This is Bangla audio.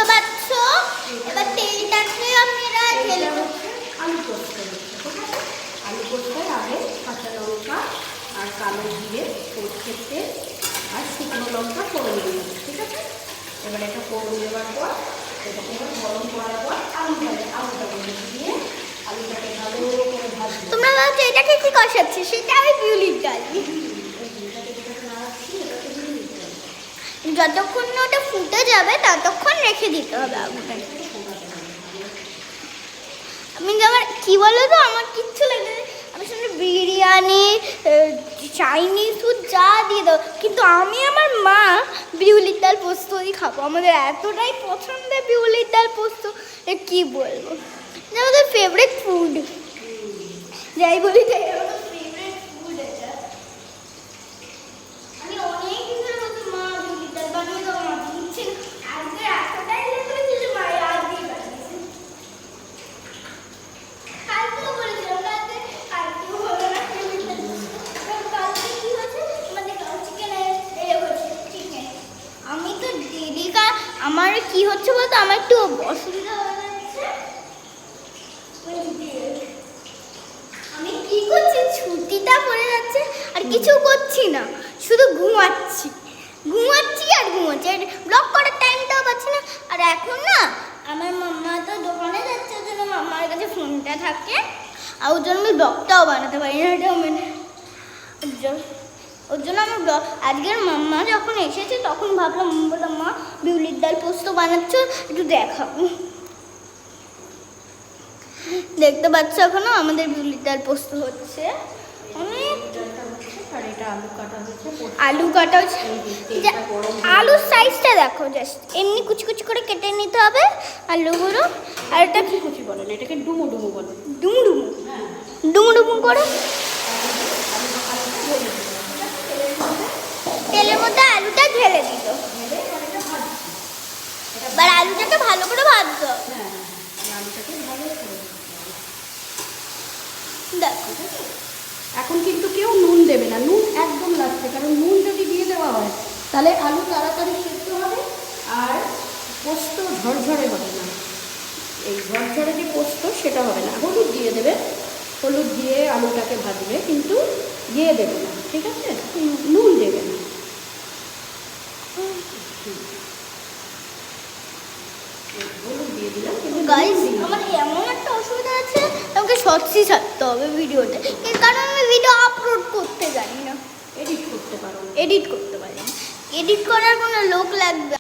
দেখতে পাচ্ছ। এবার তেলটাকে আমরা ঢেলে আলু পোস্ত, আলু পোস্তের আগে কাঁচা লঙ্কা আর কালো জিরে, সরষের তেল আর শুকনো লঙ্কা ফোড়ন দিয়ে, ঠিক আছে? এবার এটা ফোড়ন দেওয়ার পর এটাকে গরম করার পর আলুটাকে দিয়ে আলুটাকে ভালো করে ভাজবো। তোমরা ভাবছো এটাকে কি কষাচ্ছে, সেটা আমি বিউলির ডাল। যতক্ষণ না ওটা ফুটে যাবে ততক্ষণ রেখে দিতে হবে আগুনটা। আমি আমার কি বলো তো, আমার কিচ্ছু লাগে না, আমি শুনে বিরিয়ানি চাইনিজ ফুড যা দিয়ে দাও, কিন্তু আমি আমার মা বিউলির ডাল পোস্ত দিয়ে খাবো। আমাদের এতটাই পছন্দের বিউলির ডাল পোস্ত, কি বলবো, আমাদের ফেভারিট ফুড। যাই বলি তাই আমার ফেভারিট ফুড এটা। আমি অনেক দিন ধরে বলছি মা বিউলির ডাল বানিয়ে দাও, মা দিচ্ছে আজকে এতটাই লেট করেছি যে মা আজ দিয়ে বানিয়েছে। কালকেও বলেছিলাম, কালকেও হলো না। কালকে কি হয়েছে, মানে চিকেন হয়েছে চিকেন। আমি তো ডেলি আমার কি হচ্ছে বলতো, আমার একটু অসুবিধা হয়ে যাচ্ছে। আমি কি করছি, ছুটিটা পড়ে যাচ্ছে আর কিছু করছি না, শুধু ঘুমাচ্ছি আর ঘুমাচ্ছি, আর ব্লগ করার টাইমটাও পাচ্ছি না। আর এখন না আমার মাম্মা তো দোকানে যাচ্ছে, ওই জন্য মাম্মার কাছে ফোনটা থাকে, আর ওর জন্য আমি ব্লগটাও বানাতে পারি না। এটাও মানে ওর জন্য আমার ব্লগ, আজকের মাম্মা যখন এসেছে তখন ভাবলাম, বললাম মা বিউলির ডাল পোস্ত বানাচ্ছ, একটু দেখাবো। দেখতে পাচ্ছ এখনো আমাদের বিউলির ডাল পোস্ত হচ্ছে। অনেক আর এটা আলু কাটা হচ্ছে। আলুর সাইজটা দেখো, জাস্ট এমনি কুচি কুচি করে কেটে নিতে হবে আলুগুলো। আর এটা কি কুচি বলেন, এটাকে ডুমো ডুমো বলেন। ডুমু ডুমু ডুমু করে তেলের মধ্যে আলুটা ঢেলে দিত, এবার আলুটাকে ভালো করে ভাজতে হবে। দেখো এখন কিন্তু কেউ নুন দেবে না, নুন একদম লাগছে, কারণ নুন যদি দিয়ে দেওয়া হয় তাহলে আলু তাড়াতাড়ি সেদ্ধ হবে আর পোস্ত ঝরঝরে হবে না। এই ঝরঝরে যে পোস্ত সেটা হবে না। হলুদ দিয়ে দেবে, হলুদ দিয়ে আলুটাকে ভাজবে, কিন্তু দিয়ে দেবে না, ঠিক আছে? নুন দেবে না। হলুদ দিয়ে দিলাম, কিন্তু গাইস আমার এমন একটা অসুবিধা আছে, আমাকে সত্যি ছাড়তে হবে ভিডিওতে, এর কারণে আমি ভিডিও আপলোড করতে জানি না, এডিট করতে পারো, এডিট করতে পারি না। এডিট করার কোনো লোক লাগবে।